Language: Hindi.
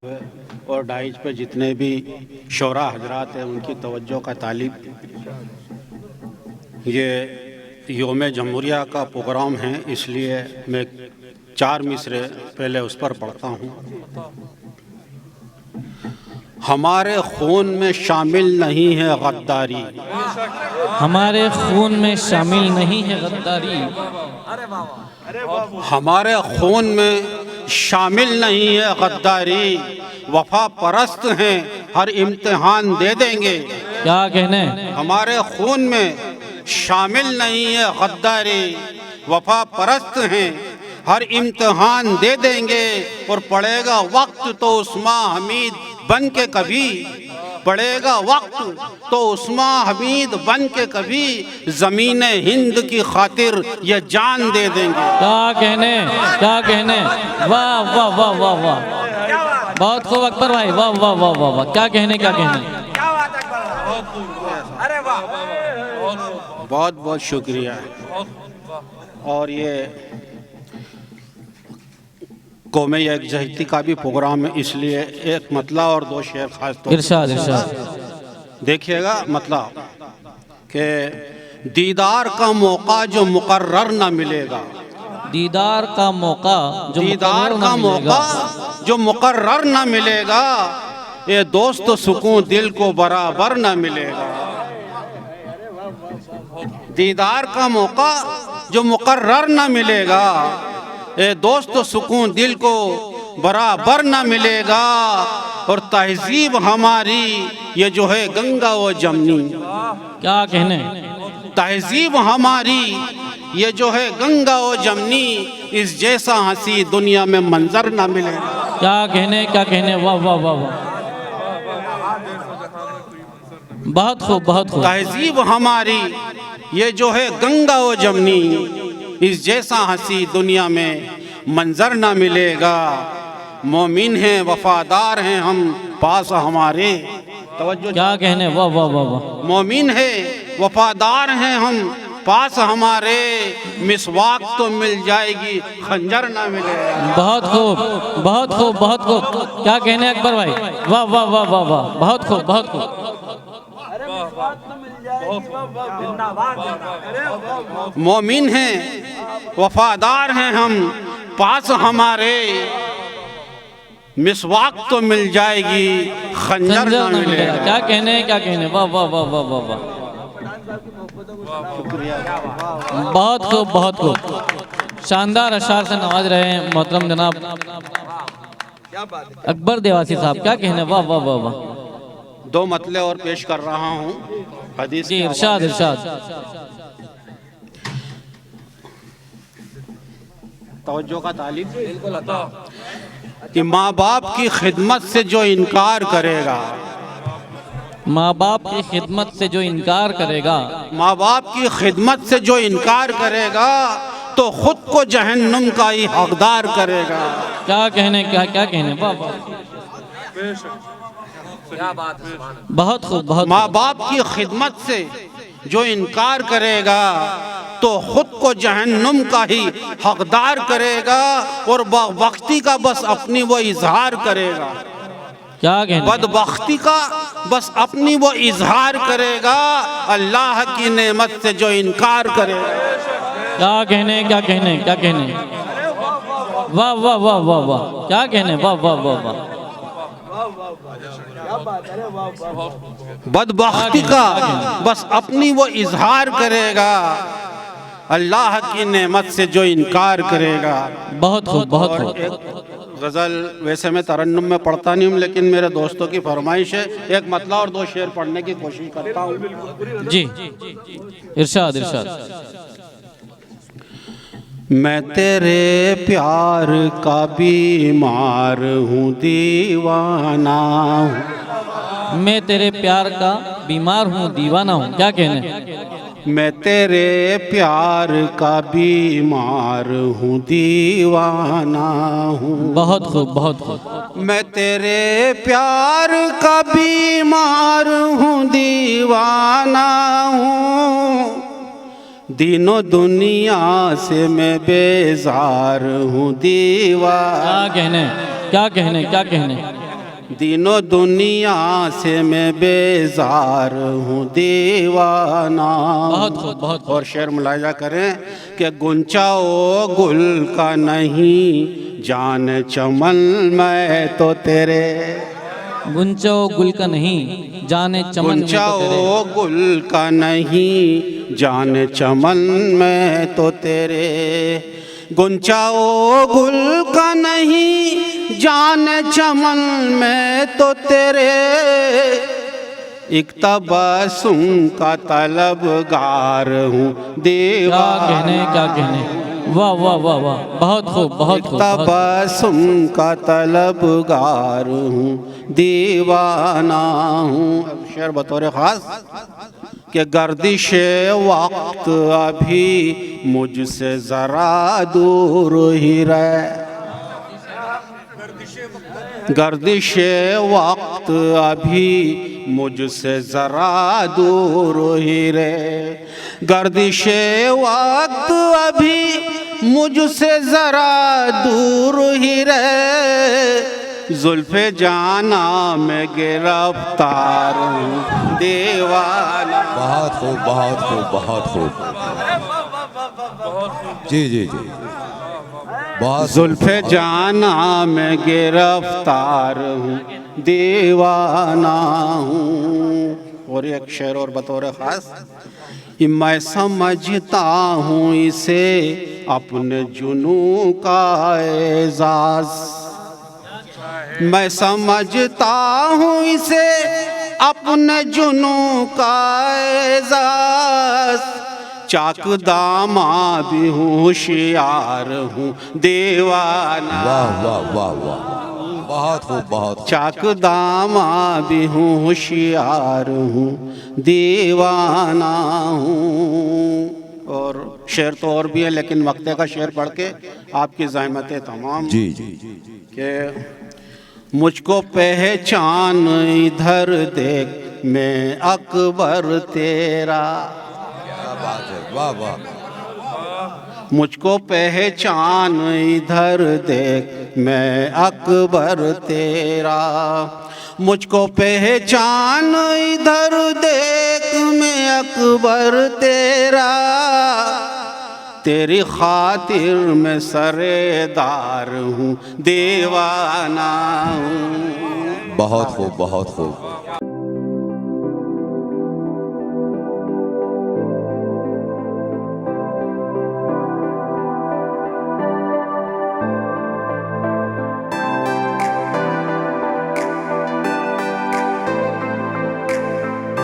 और डाइज पे जितने भी शोरा हजरात हैं उनकी तवज्जो का तालिब। ये योम जमहूरिया का प्रोग्राम है, इसलिए मैं 4 मिसरे पहले उस पर पढ़ता हूँ। हमारे खून में शामिल नहीं है गद्दारी, हमारे खून में शामिल नहीं है गद्दारी, हमारे खून में शामिल नहीं है गद्दारी। वफा परस्त हैं, हर इम्तिहान दे देंगे। क्या कहने? हमारे खून में शामिल नहीं है गद्दारी, वफा परस्त हैं, हर इम्तिहान दे देंगे। और पड़ेगा वक्त तो उस्मा हमीद बन के कभी, पड़ेगा वक्त तो उस्मा हमीद बन के कभी, ज़मीन हिंद की खातिर ये जान दे देंगे। क्या कहने, क्या कहने, वाह वाह वाह वाह वाह, बहुत खूब अकबर भाई, वाह वाह वाह वाह वाह, क्या कहने, क्या कहने। बहुत बहुत शुक्रिया। और ये कौमे यकजहती का भी प्रोग्राम है, इसलिए एक मतला और 2 शेर खास तौर इरशाद इरशाद। देखिएगा। मतलब कि दीदार का मौका जो मुकर्रर न मिलेगा, दीदार का मौका जो दीदार का मौका जो मुकर्रर न मिलेगा, ये दोस्त सुकून दिल को बराबर न मिलेगा। दीदार का मौका जो मुकर्रर न मिलेगा, ये दोस्त सुकून दिल को बराबर न मिलेगा। और तहजीब हमारी ये जो है गंगा व जमनी, क्या कहने, तहजीब हमारी ये जो है गंगा व जमनी, इस जैसा हंसी दुनिया में मंजर न मिलेगा। क्या कहने, क्या कहने, वाह वाह वाह वाह, बहुत खूब बहुत खूब। तहजीब हमारी ये जो है गंगा व जमनी, इस जैसा हंसी दुनिया में मंजर न मिलेगा। मोमिन हैं वफादार हैं हम पास हमारे, तवज्जो। क्या कहने, वाह वाह वाह वाह, मोमिन है वफादार हैं हम पास हमारे, मिसवाक तो मिल जाएगी खंजर ना मिलेगा। बहुत खूब बहुत खूब बहुत खूब, क्या कहने अकबर भाई, वाह वाह वाह वाह वाह, बहुत खूब बहुत खूब। मोमिन हैं वफादार हैं हम पास हमारे, मिसवाक तो मिल जाएगी खंजर ना मिलेगा। क्या कहने, क्या कहने, वाह वाह वाह वाह वाह वाह, बहुत खूब बहुत खूब। शानदार अशार से नवाज रहे हैं मोहतरम जनाब अकबर देवासी साहब, क्या कहने, वाह वाह वाह वाह। 2 मतले और पेश कर रहा हूँ हदीस जी इरशाद इरशाद। तवज्जो का तालिब। कि माँ बाप की खिदमत से जो इनकार करेगा, माँ बाप की खिदमत से जो इनकार करेगा, माँ बाप की खिदमत से जो इनकार करेगा, तो खुद को जहन्नुम का ही हकदार करेगा। क्या कहने, क्या क्या कहने, वाह वाह, बहुत खूब बहुत। माँ बाप की खिदमत से जो इनकार करेगा, तो खुद को जहन्नुम का ही हकदार करेगा। और बदबख्ती का बस अपनी वो इजहार करेगा, क्या कहने, बदबख्ती का बस अपनी वो इजहार करेगा। अल्लाह की नेमत से जो इनकार करेगा। क्या कहने, क्या कहने, क्या कहने, वाह वाह वाह वाह वाह, क्या कहने, वाह वाह वाह वाह, बदबख्ती का बस अपनी वो इजहार करेगा, अल्लाह की नेमत से जो इनकार करेगा। बहुत खूब बहुत खूब। एक गज़ल वैसे मैं तरन्नुम में पढ़ता नहीं हूँ, लेकिन मेरे दोस्तों की फरमाइश है, एक मतला और 2 शेर पढ़ने की कोशिश करता हूँ। जी इरशाद इरशाद। मैं तेरे प्यार का बीमार हूँ दीवाना हूँ, मैं तेरे प्यार का बीमार हूँ दीवाना हूँ, क्या कहने, मैं तेरे प्यार का बीमार हूँ दीवाना हूँ। बहुत खूब बहुत खूब। मैं तेरे प्यार का बीमार हूँ दीवाना हूँ, दिनों दुनिया से मैं बेजार हूँ दीवाना। क्या कहने, क्या कहने, क्या कहने, दिनों दुनिया से मैं बेजार हूँ दीवाना। बहुत खूब, बहुत खूब। और शेर मुलाजा करें कि गुंचा ओ गुल का नहीं जान चमन मैं तो तेरे। गुंचो गुल का नहीं जाने चमन में गुंचा तो तेरे। ओ गुल का नहीं जान चमन में तो तेरे। गुंचा ओ गुल का नहीं जान चमन में तो तेरे। एक तबस्सुम का तलबगार हूँ क्या दीवाना। कहने, क्या कहने, वाह वाह वाह वाह, बहुत खूब, बहुत खूब, बहुत खूब। तबस्सुम का तलबगार हूँ दीवाना हूँ। अब शेर बतौर ख़ास कि गर्दिश वक्त अभी मुझसे ज़रा दूर ही रहे। गर्दिश वक्त अभी मुझसे ज़रा दूर ही रहे। गर्दिश वक्त अभी मुझसे ज़रा दूर ही रहे। जुल्फ़े जाना मैं गिरफ्तार हूँ दीवाना। बहुत खूब, बहुत खूब, बहुत खूब। जी जी जी, बहुत जुल्फ़े जाना मैं गिरफ्तार हूँ दीवाना हूँ। और एक शेर और बतौर ख़ास, मैं समझता हूँ इसे अपने जुनून का एजाज़। मैं समझता हूँ इसे अपने जुनून का एजाज़। चाक दामा भी होशियार हूँ दीवाना। वाह वाह वाह वाह, बहुत खूब, बहुत खूब। चाक दामा भी होशियार हूँ दीवाना हूँ। और शेर तो और भी है लेकिन वक्ते का शेर पढ़ के आपकी ज़हमत तमाम जी जी जी, कि मुझको पहचान इधर देख मैं अकबर तेरा। क्या बात है, वाह वाह। मुझको पहचान इधर देख मैं अकबर तेरा। मुझको पहचान इधर देख मैं अकबर तेरा। तेरी खातिर मैं सरेदार हूँ दीवाना हूँ। बहुत खूब, बहुत खूब।